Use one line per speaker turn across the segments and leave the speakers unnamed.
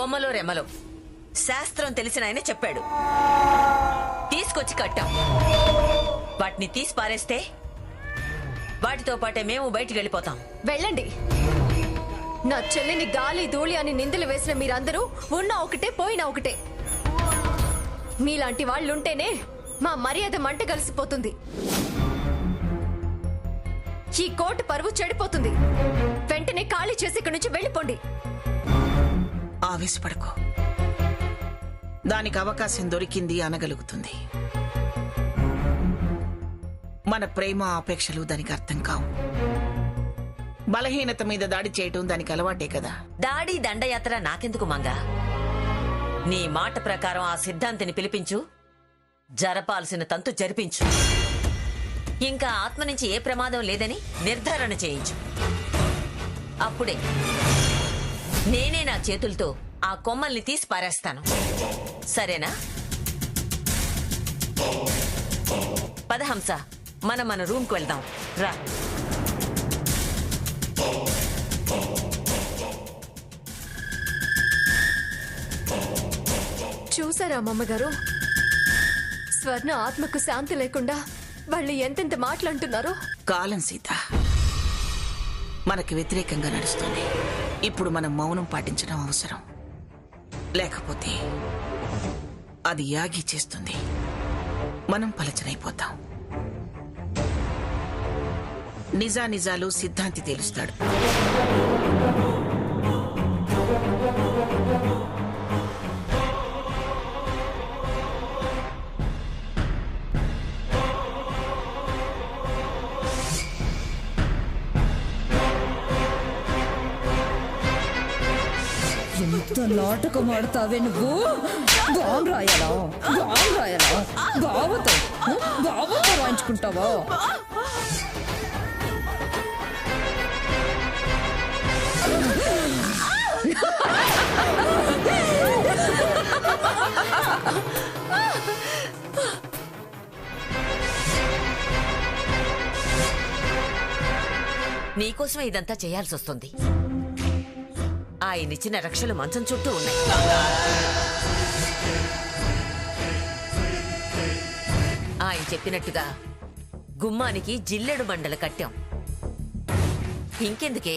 కొమ్మలో రెమ్మలో శాస్త్రం తెలిసిన ఆయన చెప్పాడు. తీసుకొచ్చి కట్టాం. వాటిని తీసి పారేస్తే వాటితో పాటే మేము బయటికి వెళ్ళిపోతాం.
వెళ్ళండి. నా చెల్లిని గాలి ధూళి అని నిందలు వేసిన మీరందరూ ఉన్నా ఒకటే పోయినా ఒకటే. మీలాంటి వాళ్ళుంటేనే మా మర్యాద మంట కలిసిపోతుంది. ఈ కోట పరువు చెడిపోతుంది. వెంటనే ఖాళీ చేసి ఇక్కడి నుంచి వెళ్ళిపోండి.
ఆవేశపడకు. దానికి అవకాశం దొరికింది అనగలుగుతుంది. మన ప్రేమ ఆపేక్షలు దానికి అర్థం కావు. బలహీనత మీద దాడి చేయటం దానికి అలవాటే కదా.
దాడి దండయాత్ర నాకెందుకు మంగా? నీ మాట ప్రకారం ఆ సిద్ధాంతిని పిలిపించు, జరపాల్సిన తంతు జరిపించు. ఇంకా ఆత్మ నుంచి ఏ ప్రమాదం లేదని నిర్ధారణ చేయించు. అప్పుడే నేనే నా చేతులతో ఆ కొమ్మల్ని తీసి పారేస్తాను. సరేనా? పదహంస, మనం మన రూమ్కి వెళ్దాం రా.
చూసారా అమ్మమ్మగారు, స్వర్ణ ఆత్మకు శాంతి లేకుండా వాళ్ళు ఎంతెంత మాటలంటున్నారో.
కాలం సీత మనకి వ్యతిరేకంగా నడుస్తుంది. ఇప్పుడు మనం మౌనం పాటించడం అవసరం. లేకపోతే అది యాగి చేస్తుంది. మనం పలచనైపోతాం. నిజానిజాలు సిద్ధాంతి తెలుస్తాడు.
ఎంత నాటకం ఆడతావే నువ్వు? బాగా రాయాలా? బావతో రాయించుకుంటావా?
నీకోసమే ఇదంతా చేయాల్సి వస్తుంది. ఆయనిచ్చిన రక్షలు మంచం చుట్టూ ఉన్నాయి. ఆయన చెప్పినట్టుగా గుమ్మానికి జిల్లెడు మండలు కట్టాం. ఇంకెందుకే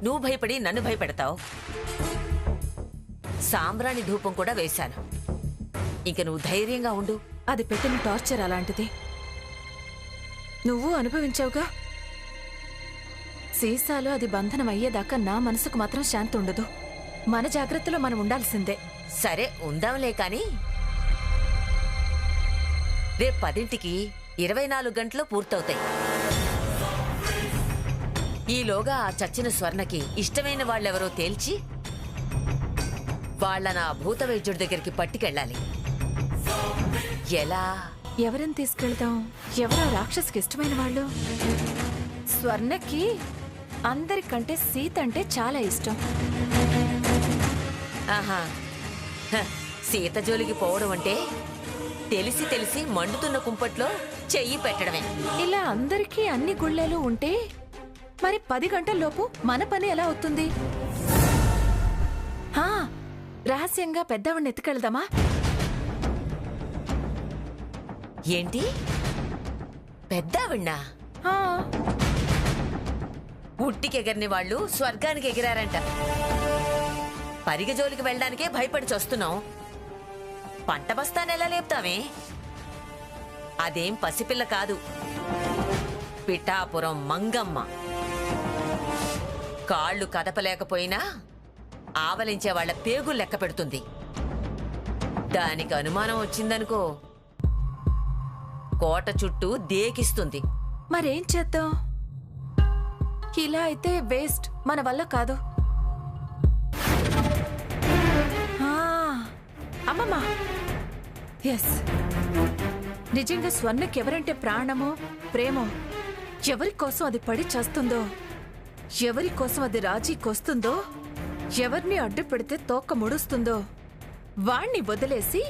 నువ్వు భయపడి నన్ను భయపెడతావు? సాంబ్రాణి ధూపం కూడా వేశాను. ఇంక నువ్వు ధైర్యంగా ఉండు.
అది పెట్టిన టార్చర్ అలాంటిది. నువ్వు అనుభవించావుగా. సీసాలో అది బంధనం అయ్యేదాకా నా మనసుకు మాత్రం శాంతి ఉండదు. మన జాగ్రత్తలో మనం ఉండాల్సిందే.
సరే ఉందాంలే కాని రేపు 10ంటికి 24 గంటలు పూర్తవుతాయి. ఈలోగా ఆ చచ్చిన స్వర్ణకి ఇష్టమైన వాళ్ళెవరో తేల్చి వాళ్ళ నా భూత వైద్యుడి దగ్గరికి పట్టుకెళ్ళాలి. ఎలా?
ఎవరిని తీసుకెళ్దాం? ఎవరో రాక్షసుకి ఇష్టమైన వాళ్ళు. స్వర్ణకి అందరికంటే సీత అంటే చాలా ఇష్టం.
ఆహా, సీత జోలికి పోవడం అంటే తెలిసి తెలిసి మండుతున్న కుంపట్లో చెయ్యి పెట్టడమే.
ఇలా అందరికీ అన్ని గుళ్ళలు ఉంటే మరి 10 గంటల్లోపు మన పని ఎలా అవుతుంది? రహస్యంగా పెద్దవాడిని ఎత్తుకెళ్దామా?
ఏంటి పెద్దావిడ్నా? ఉట్టికెగరిని వాళ్ళు స్వర్గానికి ఎగిరారంట. పరిగ జోలికి వెళ్ళడానికే భయపడి చస్తున్నాం. పంట బస్తాన్ని ఎలా లేపుతామే? అదేం పసిపిల్ల కాదు, పిఠాపురం మంగమ్మ. కాళ్ళు కదపలేకపోయినా ఆవలించే వాళ్ల పేగులు లెక్క పెడుతుంది. దానికి అనుమానం వచ్చిందనుకో కోట చుట్టూ దేకిస్తుంది.
మరేం చేద్దాం? ఇలా అయితే వేస్ట్, మన వల్ల కాదు. అమ్మమ్మా, ఎస్, నిజంగా స్వర్ణకి ఎవరంటే ప్రాణమో ప్రేమో, ఎవరి కోసం అది పడి చేస్తుందో, ఎవరి కోసం అది రాజీకొస్తుందో, ఎవరిని అడ్డు పెడితే తోక ముడుస్తుందో వాణ్ణి వదిలేసి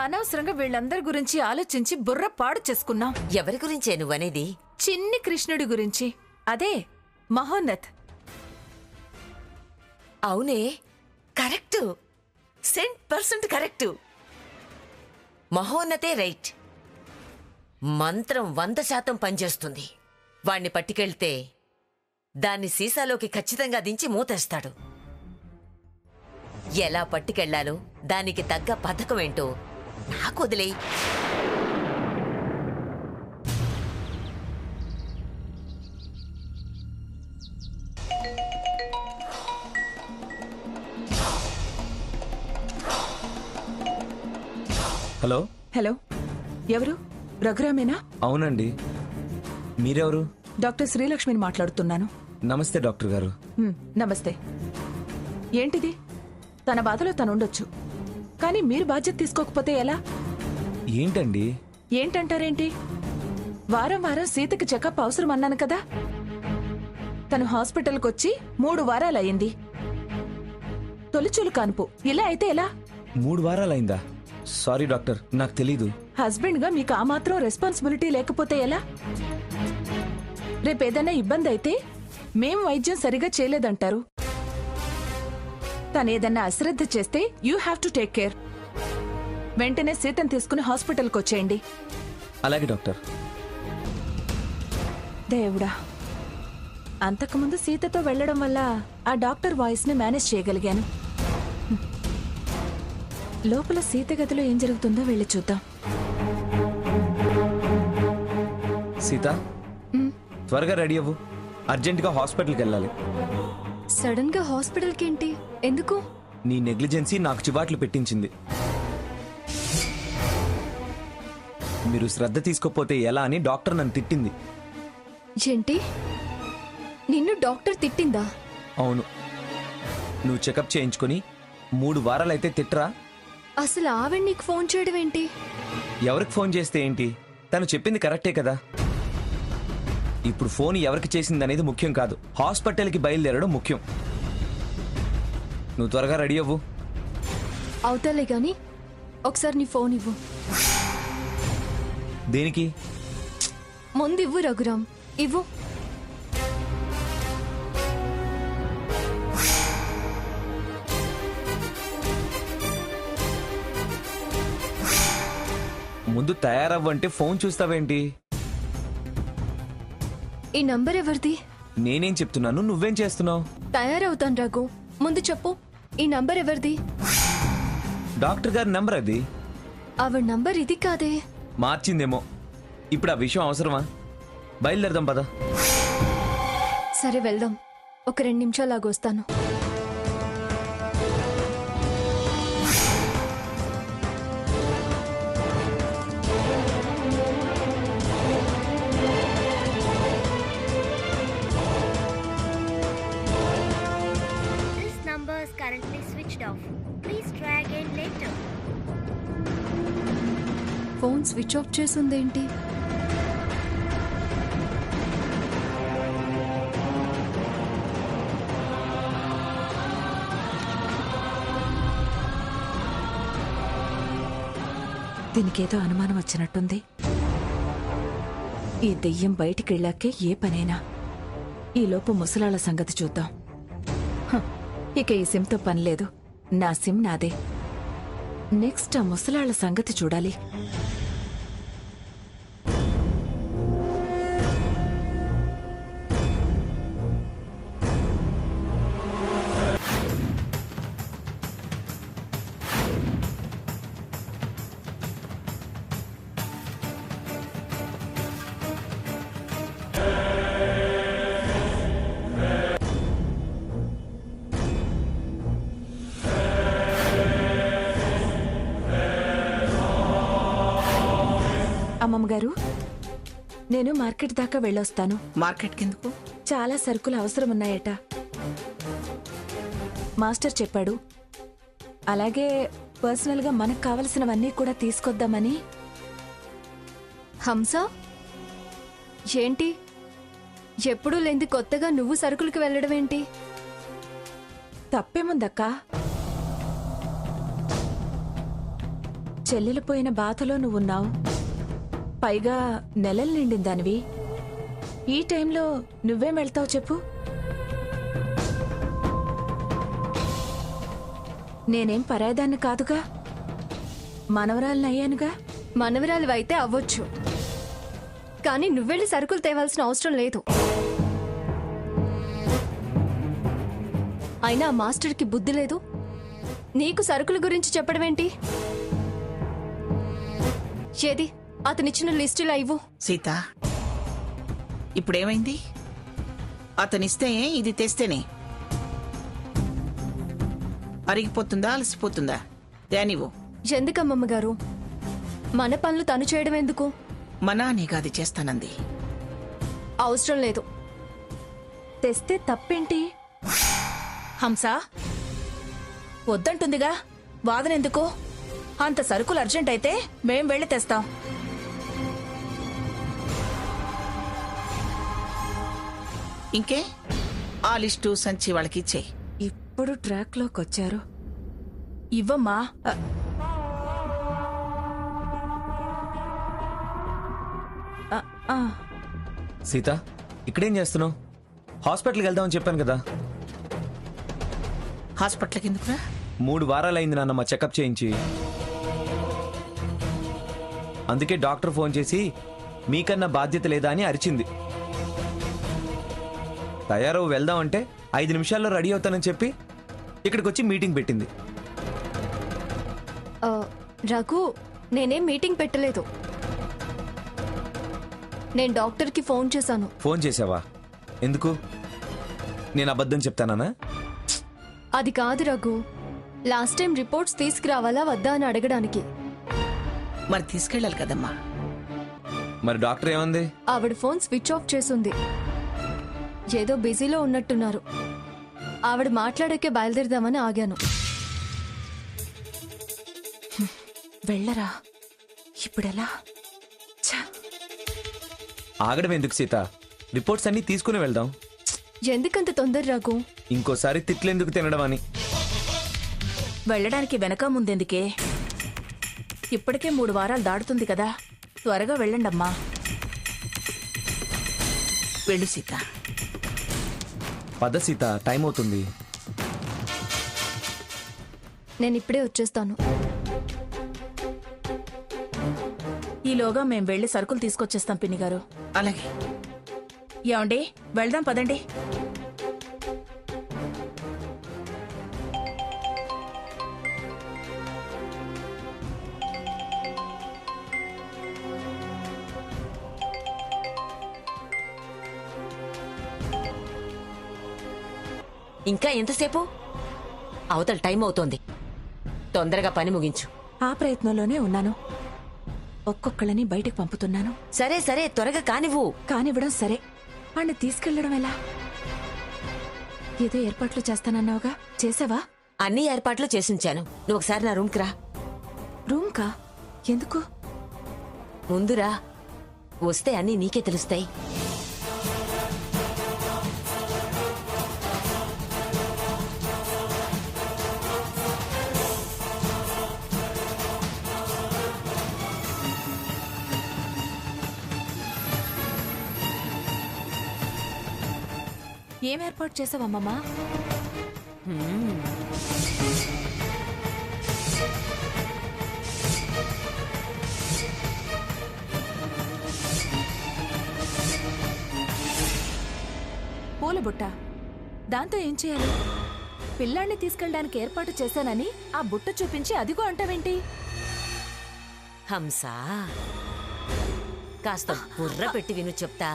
అనవసరంగా వీళ్ళందరి గురించి ఆలోచించి బుర్ర పాడు చేసుకున్నాం.
ఎవరి గురించే నువ్వనేది?
చిన్ని కృష్ణుడి గురించి. అదే మహోన్నత్.
అవునే, కరెక్ట్, 100% కరెక్ట్. మహోన్నతే రైట్. మంత్రం 100% పనిచేస్తుంది. వాణ్ణి పట్టుకెళ్తే దాన్ని సీసాలోకి ఖచ్చితంగా దించి మూతేస్తాడు. ఎలా పట్టుకెళ్లాలో దానికి తగ్గ పథకం ఏంటో నాకు వదిలేయ్.
హలో.
హలో, ఎవరు? రఘురామేనా?
అవునండి. మీరెవరు?
డాక్టర్ శ్రీలక్ష్మిని మాట్లాడుతున్నాను.
నమస్తే డాక్టర్ గారు.
నమస్తే. ఏంటిది? తన బాధలో తనుండొచ్చు, కానీ మీరు బాధ్యత తీసుకోకపోతే ఎలా?
ఏంటండి?
ఏంటంటారేంటి? వారం వారం సీతకి చెకప్ అవసరం అన్నాను కదా. తను హాస్పిటల్కి వచ్చి 3 వారాలయ్యింది. తొలిచూలు కాన్పు. ఇలా అయితే ఎలా?
3 వారాలైందా? సారీ డాక్టర్, నాకు తెలీదు.
హస్బెండ్ గా మీకు ఆ మాత్రం రెస్పాన్సిబిలిటీ లేకపోతే ఎలా? రేపేదైనా ఇబ్బంది అయితే మేం వైద్యం సరిగా చేయలేదంటారు. తనేదన్నా అశ్రద్ధ చేస్తే you have to take care. వెంటనే సీతను తీసుకుని హాస్పిటల్కి వచ్చేయండి.
అలాగే డాక్టర్.
దేవుడా, అంతకుముందు సీతతో వెళ్లడం వల్ల ఆ డాక్టర్ వాయిస్ ని మేనేజ్ చేయగలిగాను. లోపల సీత గదిలో ఏం జరుగుతుందో వెళ్ళి చూద్దాం.
సీత, త్వరగా రెడీ అవ్వు. అర్జెంటుగా హాస్పిటల్కి వెళ్ళాలి.
సడన్ గా హాస్పిటల్కి ఏంటి? ఎందుకు?
నీ నెగ్లిజెన్సీ నాకు చివాట్లు పెట్టించింది. మీరు శ్రద్ధ తీసుకోపోతే ఎలా అని డాక్టర్ నన్ను తిట్టింది.
ఏంటి? నిన్ను డాక్టర్ తిట్టిందా?
అవును. నువ్వు చెకప్ చేయించుకొని 3 వారాలైతే తిట్టరా?
అసలు ఆవిడ నీకు ఫోన్ చేయడం ఏంటి?
ఎవరికి ఫోన్ చేస్తే ఏంటి? తను చెప్పింది కరెక్టే కదా. ఇప్పుడు ఫోన్ ఎవరికి చేసిందనేది ముఖ్యం కాదు, హాస్పిటల్కి బయలుదేరడం ముఖ్యం. నువ్వు త్వరగా రెడీ అవ్వు.
అవుతాలే గాని ఒకసారి నీ ఫోన్ ఇవ్వు.
దేనికి?
ముందు ఇవ్వు రఘురామ్, ఇవ్వు.
ముందు తయారవ్వంటే ఫోన్ చూస్తావేంటి?
ఈ నంబర్ ఎవరిది?
నేనేం చెప్తున్నాను, నువ్వేం చేస్తున్నావు?
తయారవుతాను రఘు, ముందు చెప్పు. ఈ నంబర్ ఎవరిది?
డాక్టర్ గారి నంబర్ అది.
ఆవిడ నంబర్ ఇది కాదే.
మార్చిందేమో. ఇప్పుడు ఆ విషయం అవసరమా? బయలుదేరదాం పద.
సరే వెళ్దాం. ఒక 2 నిమిషాలు వస్తాను.
Currently switched off. Please try again later.
Phone switch off చేసుందేంటి?
దీనికేదో అనుమానం వచ్చినట్టుంది. ఈ దెయ్యం బయటికెళ్ళాకే ఏ పనైనా. ఈలోపు ముసలాళ్ళ సంగతి చూద్దాం. ఇక ఈ సిమ్తో పనిలేదు. నా సిమ్ నాదే. నెక్స్ట్ ఆ ముసలాళ్ల సంగతి చూడాలి. అమ్మమ్మ గారు, నేను మార్కెట్ దాకా వెళ్ళొస్తాను.
మార్కెట్ కిందకు?
చాలా సరుకులు అవసరమున్నాయట. మాస్టర్ చెప్పాడు. అలాగే పర్సనల్గా మనకు కావలసినవన్నీ కూడా తీసుకొద్దామని.
హంస, ఏంటి ఎప్పుడూ లేంది కొత్తగా నువ్వు సరుకులకు వెళ్ళడం ఏంటి?
తప్పేముందక్కా? చెల్లెలు పోయిన బాధలో నువ్వున్నావు. పైగా నెలలు నిండిందానివి. ఈ టైంలో నువ్వేం వెళ్తావు చెప్పు? నేనేం పరాయదాన్ని కాదుగా, మనవరాలిని అయ్యానుగా.
మనవరాలు అయితే అవ్వచ్చు, కానీ నువ్వెళ్ళి సరుకులు తేవాల్సిన అవసరం లేదు. అయినా మాస్టర్కి బుద్ధి లేదు, నీకు సరుకుల గురించి చెప్పడమేంటి? ఏది అతనిచ్చిన లిస్టులా ఇవ్వు.
సీత, ఇప్పుడేమైంది? అతనిస్తే ఇది తెస్తేనే అరిగిపోతుందా, అలసిపోతుందా? తేనివ్వు.
ఎందుకమ్మమ్మ గారు, మన పనులు తను చేయడం ఎందుకు?
మనా నీగాది చేస్తానంది.
అవసరం లేదు.
తెస్తే తప్పేంటి?
హంస వద్దంటుందిగా, వాదనెందుకు? అంత సరుకులు అర్జెంట్ అయితే మేం వెళ్ళి తెస్తాం.
ఇంకే ఆ లిస్టు సంచి వాళ్ళకి ఇచ్చేయి.
ఇప్పుడు ట్రాక్లోకి వచ్చారు.
ఇవ్వమ్మా.
సీత, ఇక్కడేం చేస్తున్నావు? హాస్పిటల్కి వెళ్దామని చెప్పాను కదా.
హాస్పిటల్కి ఎందుకురా?
3 వారాలైంది నాన్నమ్మ చెకప్ చేయించి. అందుకే డాక్టర్ ఫోన్ చేసి మీకన్నా బాధ్యత లేదా అని అరిచింది. తయారవు వెళ్దామంటే 5 నిమిషాల్లో రెడీ అవుతానని చెప్పి ఇక్కడికి వచ్చి మీటింగ్ పెట్టింది.
రఘు, నేనేం మీటింగ్ పెట్టలేదు. నేను డాక్టర్కి ఫోన్ చేశాను.
ఫోన్ చేసావా? ఎందుకు? నేను అబద్ధం చెప్తానా?
అది కాదు రఘు, లాస్ట్ టైం రిపోర్ట్స్ తీసుకురావాలా వద్దా అని అడగడానికి.
మరి తీసుకెళ్ళాలి కదమ్మా.
మరి డాక్టర్ ఏమంది?
ఆవిడ ఫోన్ స్విచ్ ఆఫ్ చేసుంది. ఏదో బిజీలో ఉన్నట్టున్నారు. ఆవిడ మాట్లాడాకే బయలుదేరదామని ఆగాను.
వెళ్ళరా, ఇప్పుడెలా?
ఆగడం ఎందుకు సీత? రిపోర్ట్స్ అన్ని తీసుకుని వెళ్దాం.
ఎందుకంత తొందర రఘు?
ఇంకోసారి తిట్లెందుకు తినడం అని.
వెళ్ళడానికి వెనక ముందెందుకే? ఇప్పటికే 3 వారాలు దాడుతుంది కదా, త్వరగా వెళ్ళండమ్మా.
వెళ్ళు సీత.
పద సీత, టైం అవుతుంది.
నేను ఇప్పుడే వచ్చేస్తాను.
ఈలోగా మేం వెళ్ళి సరుకులు తీసుకొచ్చేస్తాం పిన్ని గారు.
అలాగే.
ఏమండి, వెళ్దాం పదండి.
ఇంకా ఎంతసేపు? అవతల టైం అవుతోంది. తొందరగా పని ముగించు.
ఆ ప్రయత్నంలోనే ఉన్నాను. ఒక్కొక్కళ్ళని బయటకు పంపుతున్నాను.
సరే సరే, త్వరగా కానివ్వు.
కానివ్వడం సరే, వాణ్ణి తీసుకెళ్లడం ఎలా? ఏదో ఏర్పాట్లు చేస్తానన్నావుగా, చేసావా?
అన్ని ఏర్పాట్లు చేసుంచాను. నువ్వు ఒకసారి నా రూమ్కి రా.
రూమ్ కా? ఎందుకు?
ముందురా, వస్తే అన్నీ నీకే తెలుస్తాయి.
ఏం ఏర్పాటు చేసావమ్మమ్మా? పూల బుట్ట. దాంతో ఏం చేయాలి? పిల్లాన్ని తీసుకెళ్ళడానికి ఏర్పాటు చేశానని ఆ బుట్ట చూపించి అదిగో అంటావేంటి?
హంస, కాస్త బుర్ర పెట్టి విను చెప్తా.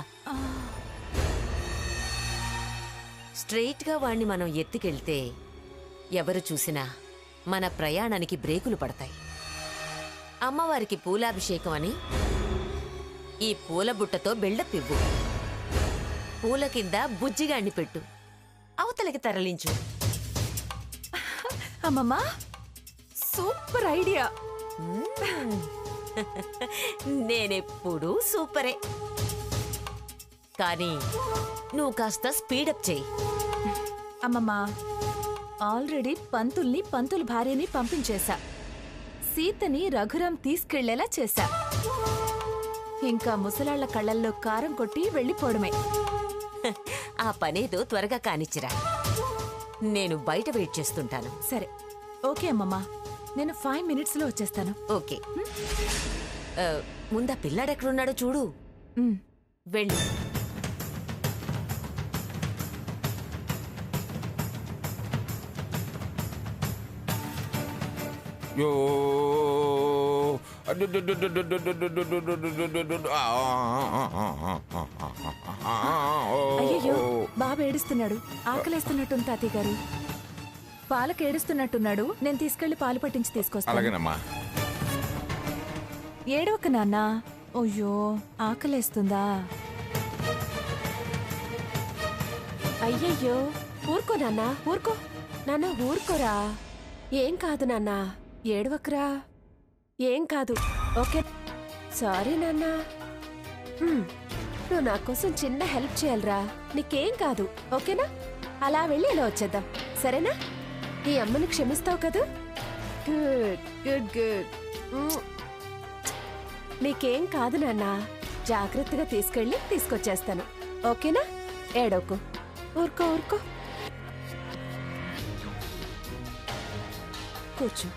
స్ట్రెయిట్ గా వాణ్ణి మనం ఎత్తుకెళ్తే ఎవరు చూసినా మన ప్రయాణానికి బ్రేకులు పడతాయి. అమ్మవారికి పూలాభిషేకం అని ఈ పూల బుట్టతో బిల్డప్ ఇవ్వు. పూల కింద బుజ్జిగాణ్ణి పెట్టు, అవతలకి తరలించు.
అమ్మమ్మా, సూపర్ ఐడియా.
నేనెప్పుడూ సూపరే. కానీ నువ్వు కాస్త స్పీడప్ చేయి.
అమ్మమ్మా, ఆల్రెడీ పంతుల భార్యని పంపించేశా. సీతని రఘురాం తీసుకెళ్లేలా చేశా. ఇంకా ముసలాళ్ల కళ్ళల్లో కారం కొట్టి వెళ్లిపోవడమే.
ఆ పనేదో త్వరగా కానిచ్చిరా. నేను బయట వెయిట్ చేస్తుంటాను.
సరే, ఓకే అమ్మమ్మా, నేను 5 minutes లో వచ్చేస్తాను.
ఓకే. ముందా పిల్లాడు ఎక్కడున్నాడో చూడు.
ఉమ్.
వెళ్ళు.
యో
అయ్యయ్యో, బాబు ఏడుస్తున్నాడు. ఆకలేస్తున్నట్టుంది తాతయ్య గారు. పాలకు ఏడుస్తున్నట్టున్నాడు. నేను తీసుకెళ్లి పాలు పట్టించి తీసుకొస్తాను.
అలాగేనమ్మా.
ఏడవక నాన్న. అయ్యో, ఆకలేస్తుందా?
అయ్యయ్యో, ఊరుకో నాన్న, ఊరుకో నాన్న, ఊరుకోరా. ఏం కాదు నాన్న, ఏడవకరా. ఏం కాదు, ఓకే. సారీ నాన్న. నువ్వు నా కోసం చిన్న హెల్ప్ చేయాలరా. నీకేం కాదు, ఓకేనా? అలా వెళ్ళి ఇలా వచ్చేద్దాం, సరేనా? ఈ అమ్మని క్షమిస్తావు కదా? Good good good. నీకేం కాదు నాన్న, జాగ్రత్తగా తీసుకెళ్ళి తీసుకొచ్చేస్తాను, ఓకేనా? ఏడవకు, ఊరుకో ఊరుకో. కూర్చో.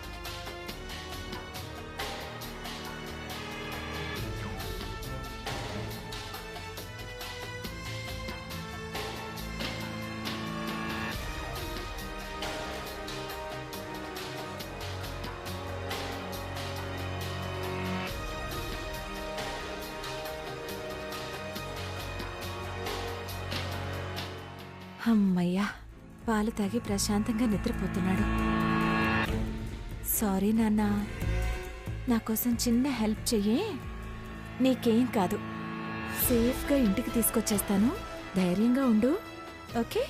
అమ్మయ్యా, పాలు తాగి ప్రశాంతంగా నిద్రపోతున్నాడు. సారీ నాన్న, నా కోసం చిన్న హెల్ప్ చెయ్యే. నీకేం కాదు, సేఫ్గా ఇంటికి తీసుకొచ్చేస్తాను. ధైర్యంగా ఉండు, ఓకే?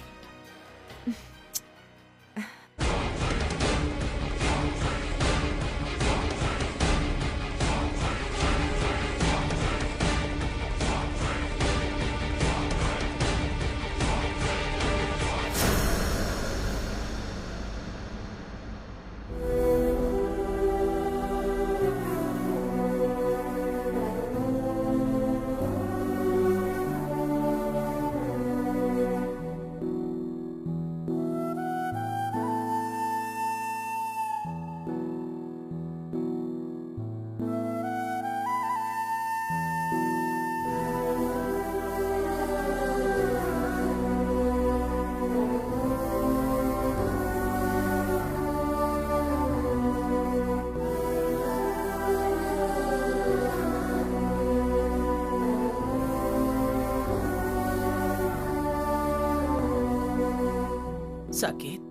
సాకేత్,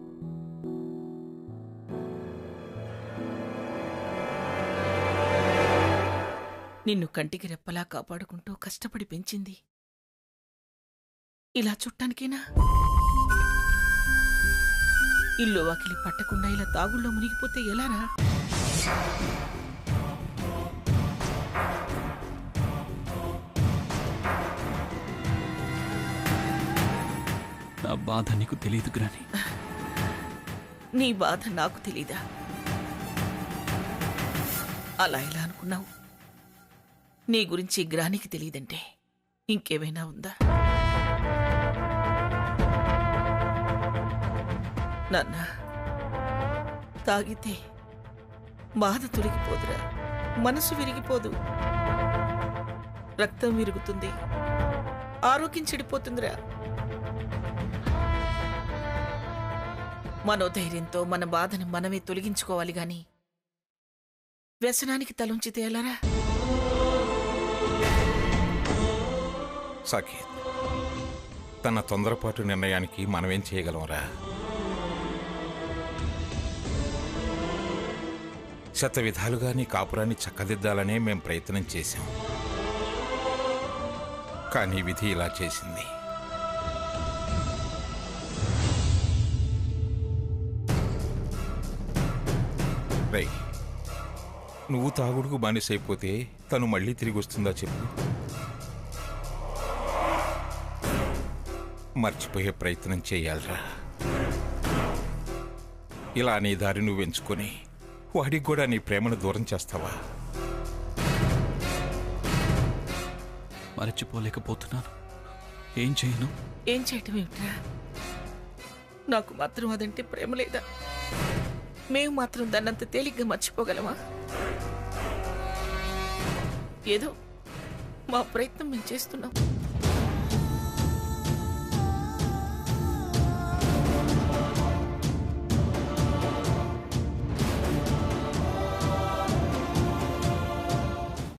నిన్ను కంటికి రెప్పలా కాపాడుకుంటూ కష్టపడి పెంచింది ఇలా చుట్టానికేనా? ఇల్లు వాకిలి పట్టకుండా ఇలా తాగుల్లో మునిగిపోతే ఎలారా?
నా బాధ నీకు తెలియదు గ్రాని.
నీ బాధ నాకు తెలీదా? అలా ఎలా అనుకున్నావు? నీ గురించి గ్రానికి తెలియదంటే ఇంకేమైనా ఉందా? నాన్న, తాగితే బాధ తొలగిపోదురా, మనసు విరిగిపోదు, రక్తం విరుగుతుంది, ఆరోగ్యం చెడిపోతుందిరా. మనోధైర్యంతో మన బాధను మనమే తొలగించుకోవాలి గాని వ్యసనానికి తలుంచితే ఎలారా?
సాకేత్, తన తొందరపాటు నిర్ణయానికి మనమేం చేయగలంరా? శత విధాలుగా నీ కాపురాన్ని చక్కదిద్దాలనే మేం ప్రయత్నం చేశాం. కానీ విధి ఇలా చేసింది. రై, నువ్వు తాగుడుకు బానిసైపోతే తను మళ్ళీ తిరిగి వస్తుందా చెప్పు? మర్చిపోయే ప్రయత్నం చేయాలరా. ఇలా నీ దారి నువ్వు ఎంచుకొని వాడికి కూడా నీ ప్రేమను దూరం చేస్తావా?
మరచిపోలేకపోతున్నాను. ఏం చేయను?
ఏం చేయటం ఏమిట్రా? నాకు మాత్రం అదంటే ప్రేమ లేదా? మేము మాత్రం దాన్నంత తేలిగ్గా మర్చిపోగలమా? ఏదో మా ప్రయత్నం మేము చేస్తున్నాం.